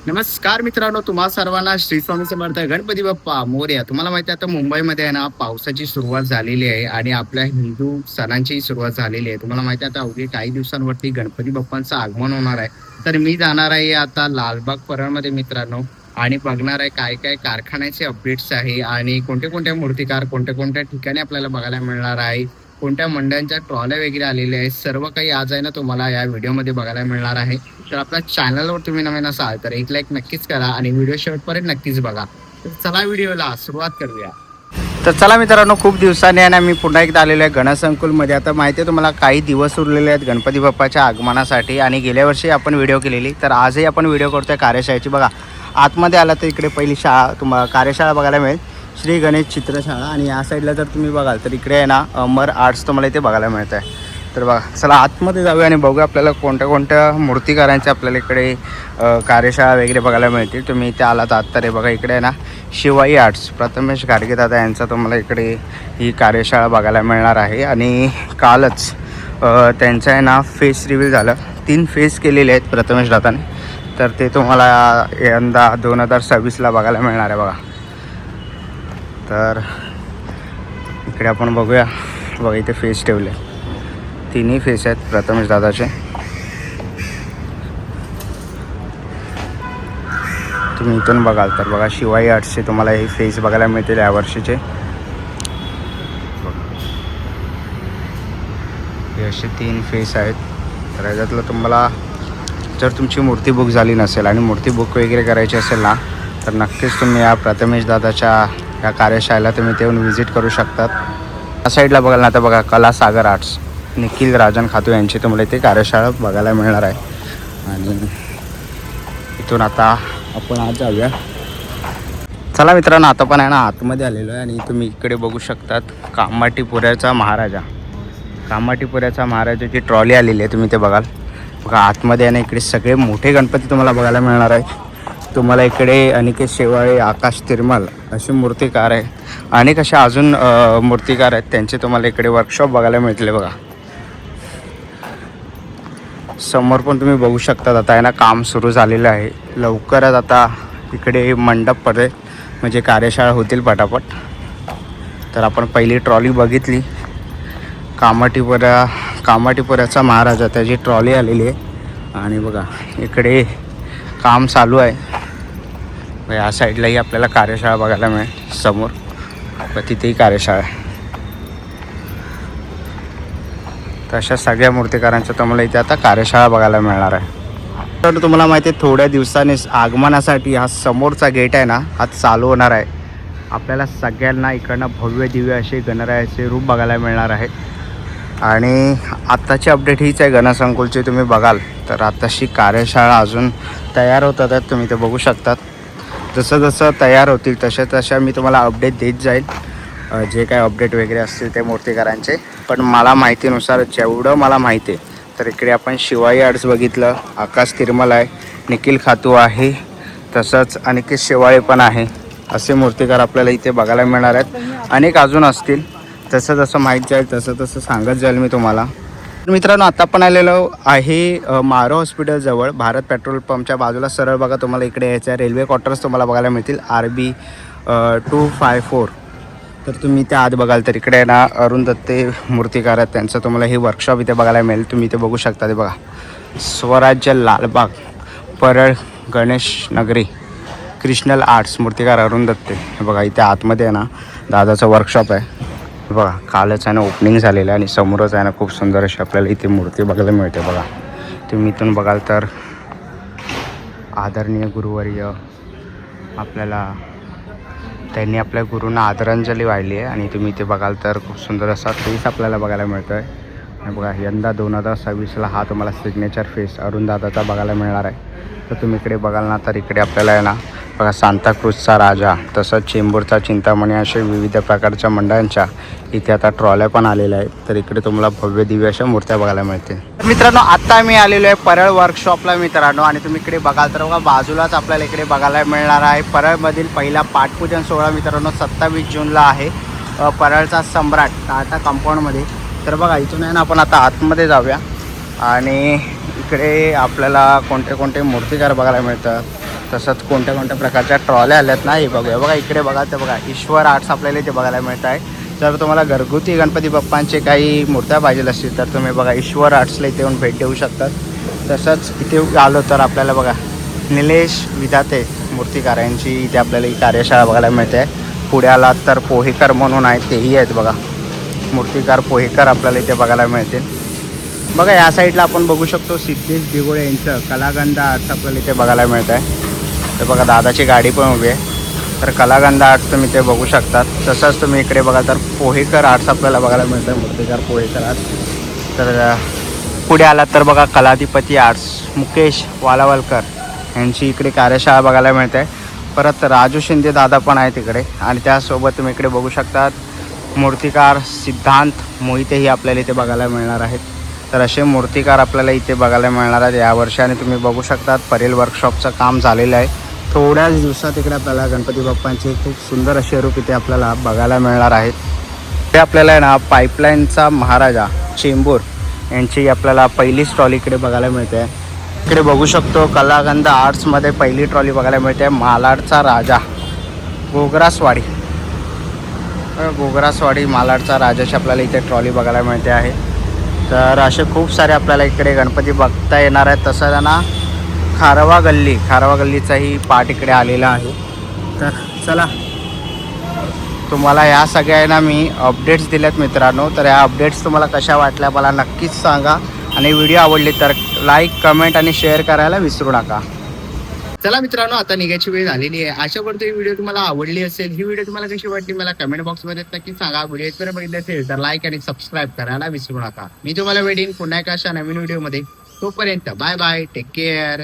नमस्कार मित्रांनो, तुम्हा सर्वांना श्री स्वामी समर्थ गणपती बाप्पा मोरया. तुम्हाला माहिती आहे आता मुंबईमध्ये आहे ना पावसाची सुरुवात झालेली आहे आणि आपल्या हिंदू सणांची सुरुवात झालेली आहे. तुम्हाला माहिती आहे आता अवघी काही दिवसांवरती गणपती बाप्पांचं आगमन होणार आहे. तर मी जाणार आहे आता लालबाग परळमध्ये मित्रांनो आणि बघणार आहे काय काय कारखान्याचे अपडेट्स आहे आणि कोणते कोणते मूर्तिकार कोणत्या कोणत्या ठिकाणी आपल्याला बघायला मिळणार आहे. कोणत्या मंडळांच्या ट्रॉल्या वगैरे आलेल्या आहेत सर्व काही आज आहे ना तुम्हाला या व्हिडिओमध्ये बघायला मिळणार आहे. तर आपल्या चॅनलवर तुम्ही नवीन असाल तर एक लाईक नक्कीच करा आणि व्हिडिओ शेवटपर्यंत नक्कीच बघा. तर चला व्हिडिओला सुरुवात करूया. तर चला मित्रांनो, खूप दिवसांनी आहे ना मी पुन्हा एकदा आलेलो आहे गणसंकुलमध्ये. आता माहिती आहे तुम्हाला काही दिवस उरलेले आहेत गणपती बाप्पाच्या आगमनासाठी आणि गेल्या वर्षी आपण व्हिडिओ केलेली, तर आजही आपण व्हिडिओ करतोय कार्यशाळेची. बघा आतमध्ये आला तर इकडे पहिली शाळा तुम्हाला कार्यशाळा बघायला मिळेल, श्री गणेश चित्रशाळा. आणि या साईडला जर तुम्ही बघाल तर इकडे आहे ना अमर आर्ट्स तुम्हाला इथे बघायला मिळत आहे. तर बघा चला आतमध्ये जाऊया आणि बघूया आपल्याला कोणत्या कोणत्या मूर्तिकारांच्या आपल्याला इकडे कार्यशाळा वगैरे बघायला मिळतील. तुम्ही इथे आलात आत तर हे बघा इकडे आहे ना शिवाई आर्ट्स प्रथमेश गाडगे दादा यांचा तुम्हाला इकडे ही कार्यशाळा बघायला मिळणार आहे. आणि कालच त्यांचं आहे ना फेस रिव्हील झालं, 3 फेस केलेले आहेत प्रथमेश दादाने. तर ते तुम्हाला यंदा 2026ला बघायला मिळणार आहे बघा. तर इकडे आपण बघूया, बघा इथे फेस ठेवले, 3ही फेस आहेत प्रथमेश दादाचे. तुम्ही इथून बघाल तर बघा शिवाई आर्ट्सचे तुम्हाला हे फेस बघायला मिळतील यावर्षीचे. हे असे 3 फेस आहेत. तर याच्यातलं तुम्हाला जर तुमची मूर्ती बुक झाली नसेल आणि मूर्ती बुक वगैरे करायची असेल ना तर नक्कीच तुम्ही या प्रथमेश दादाच्या या कार्यशाळेला तुम्ही येऊन व्हिजिट करू शकतात. या साईडला बघाल ना आता बघा कला सागर आर्ट्स निखिल राजन खातू यांची तुम्हाला इथे कार्यशाळा बघायला मिळणार आहे. आणि इथून आता आपण आज जाऊया. चला मित्रांनो, आता पण आहे ना आतमध्ये आलेलो आहे आणि तुम्ही इकडे बघू शकतात कामाटीपुऱ्याचा महाराजाची ट्रॉली आलेली आहे. तुम्ही ते बघाल बघा आतमध्ये आहे ना इकडे सगळे मोठे गणपती तुम्हाला बघायला मिळणार आहे. तुम्हाला इकडे अनिकेत शेवाळे, आकाश तिरमल असे मूर्तिकार आहे. अनेक असे अजून मूर्तिकार आहेत, त्यांचे तुम्हाला इकडे वर्कशॉप बघायला मिळतील. बघा समोर पण तुम्ही बघू शकता आता आहे ना काम सुरू झालेलं आहे. लवकरच आता इकडे मंडप पडेल म्हणजे कार्यशाळा होतील पटापट. तर आपण पहिली ट्रॉली बघितली कामाटीपुऱ्याचा महाराजा, त्याची ट्रॉली आलेली आहे. आणि बघा इकडे काम चालू आहे. या साईडलाही आपल्याला कार्यशाळा बघायला मिळेल समोर, तिथेही कार्यशाळा आहे. तर अशा सगळ्या मूर्तिकारांच्या तुम्हाला इथे आता कार्यशाळा बघायला मिळणार आहे. तर तुम्हाला माहिती आहे थोड्या दिवसांनीच आगमनासाठी हा समोरचा गेट आहे ना हा चालू होणार आहे. आपल्याला सगळ्यांना इकडनं भव्य दिव्य असे गणरायाचे रूप बघायला मिळणार आहेत. आणि आत्ताची अपडेट हीच आहे गणसंकुलची. तुम्ही बघाल तर आत्ताशी कार्यशाळा अजून तयार होतात आहेत, तुम्ही ते बघू शकतात. जसं जसं तयार होतील तशा मी तुम्हाला अपडेट देत जाईल, जे काय अपडेट वगैरे असतील ते मूर्तिकारांचे. पण मला माहितीनुसार जेवढं मला माहिती आहे तर इकडे आपण शिवाई आर्ट्स बघितलं, आकाश तिरमल आहे, निखिल खातू आहे, तसंच अनिकेत शेवाळे पण आहे. असे मूर्तिकार आपल्याला इथे बघायला मिळणार आहेत. अनेक अजून असतील, जसं जसं माहीत जाईल तसं सांगत जाईल मी तुम्हाला. मित्रांनो आता पण आलेलो आहे मारो हॉस्पिटलजवळ भारत पेट्रोल पंपच्या बाजूला. सरळ बघा तुम्हाला इकडे यायचं आहे. रेल्वे क्वार्टर्स तुम्हाला बघायला मिळतील RB 254. तर तुम्ही त्या आत बघाल तर इकडे ना अरुण दत्ते मूर्तिकार आहेत, त्यांचं तुम्हाला हे वर्कशॉप इथे बघायला मिळेल. तुम्ही इथे बघू शकता. ते बघा स्वराज्य लालबाग परळ गणेश नगरी कृष्णल आर्ट्स मूर्तिकार अरुण दत्ते. हे बघा इथे आतमध्ये आहे ना दादाचं वर्कशॉप आहे. बघा कालच आहे ना ओपनिंग झालेलं आहे आणि समोरच आहे ना खूप सुंदर अशी आपल्याला इथे मूर्ती बघायला मिळते. बघा तुम्ही इथून बघाल तर आदरणीय गुरुवर्य आपल्याला त्यांनी आपल्या गुरूंना आदरांजली वाहिली आहे. आणि तुम्ही इथे बघाल तर खूप सुंदर असा फेस आपल्याला बघायला मिळतो आहे. आणि बघा यंदा 2026ला हा तुम्हाला सिग्नेचर फेस अरुण दादाचा बघायला मिळणार आहे. तर तुम्ही इकडे बघाल ना तर इकडे आपल्याला आहे ना बघा सांताक्रूजचा राजा, तसंच चेंबूरचा चिंतामणी असे विविध प्रकारच्या मंडळांच्या इथे आता ट्रॉल्या पण आलेल्या आहेत. तर इकडे तुम्हाला भव्य दिव्य अशा मूर्त्या बघायला मिळतील. मित्रांनो आता मी आलेलो आहे परळ वर्कशॉपला मित्रांनो. आणि तुम्ही इकडे बघाल तर बघा बाजूलाच आपल्याला इकडे बघायला मिळणार आहे परळमधील पहिला पाटपूजन सोहळा मित्रांनो 27 जूनला आहे परळचा सम्राट टाटा कंपाऊंडमध्ये. तर बघा इथून आहे ना आपण आता आतमध्ये जाऊया आणि इकडे आपल्याला कोणते कोणते मूर्तिकार बघायला मिळतात. तसंच कोणत्या कोणत्या प्रकारच्या ट्रॉल्या आल्यात ना, हे बघूया. बघा इकडे बघा, ते बघा ईश्वर आर्ट्स आपल्याला इथे बघायला मिळत आहे. जर तुम्हाला घरगुती गणपती बाप्पांचे काही मूर्त्या पाहिजे असतील तर तुम्ही बघा ईश्वर आर्ट्सला इथे येऊन भेट देऊ शकतात. तसंच इथे आलो तर आपल्याला बघा निलेश विधाते मूर्तिकार यांची इथे आपल्याला ही कार्यशाळा बघायला मिळते. पुढे आलात तर पोहेकर म्हणून आहेत, तेही आहेत बघा. मूर्तिकार पोहेकर आपल्याला इथे बघायला मिळतील. बघा या साईडला आपण बघू शकतो सिद्धेश दिगोळे यांचं कलागंधा आर्ट्स आपल्याला इथे बघायला मिळत आहे. तर बघा दादाची गाडी पण उभी आहे. तर कलागंधा आर्ट्स तुम्ही ते बघू शकतात. तसंच तुम्ही इकडे बघा तर पोहेकर आर्ट्स आपल्याला बघायला मिळतं आहे, मूर्तिकार पोहेकर आर्ट्स. तर पुढे आलात तर बघा कलाधिपती आर्ट्स मुकेश वालावलकर यांची इकडे कार्यशाळा बघायला मिळते. परत राजू शिंदे दादा पण आहे तिकडे. आणि त्यासोबत तुम्ही इकडे बघू शकतात मूर्तिकार सिद्धांत मोहितेही आपल्याला इथे बघायला मिळणार आहेत. तर असे मूर्तिकार आपल्याला इथे बघायला मिळणार आहेत यावर्षी. आणि तुम्ही बघू शकतात परेल वर्कशॉपचं काम झालेलं आहे. थोड्याच दिवसात इकडे आपल्याला गणपती बाप्पांचे खूप सुंदर असे रूप इथे आपल्याला बघायला मिळणार आहेत. ते आपल्याला आहे ना पाईपलाईनचा महाराजा चेंबूर यांची आपल्याला पहिली स्टॉल इकडे बघायला मिळते. इकडे बघू शकतो कलागंधा आर्ट्समध्ये पहिली ट्रॉली बघायला मिळते. मालाडचा राजा गोगरासवाडी, गोगरासवाडी मालाडचा राजाची आपल्याला इथे ट्रॉली बघायला मिळते आहे. तर असे खूप सारे आपल्याला इकडे गणपती बघता येणार आहेत. तसं त्यांना खारवा गल्लीचाही पार्ट इकडे आलेला आहे. तर चला तुम्हाला या सगळ्यांना मी अपडेट्स दिल्यात मित्रांनो. तर या अपडेट्स तुम्हाला कशा वाटल्या मला नक्कीच सांगा. आणि व्हिडिओ आवडली तर लाईक कमेंट आणि शेअर करायला विसरू नका. चला मित्रांनो आता निघायची वेळ झालेली आहे. अशा करतो ही व्हिडिओ तुम्हाला आवडली असेल. ही व्हिडिओ तुम्हाला कशी वाटली मला कमेंट बॉक्समध्ये नक्की सांगा. व्हिडिओ इथपर्यंत बघितले असेल तर लाईक आणि सबस्क्राईब करायला विसरू नका. मी तुम्हाला भेटेन पुन्हा एका अशा नवीन व्हिडिओमध्ये. तोपर्यंत बाय बाय, टेक केअर.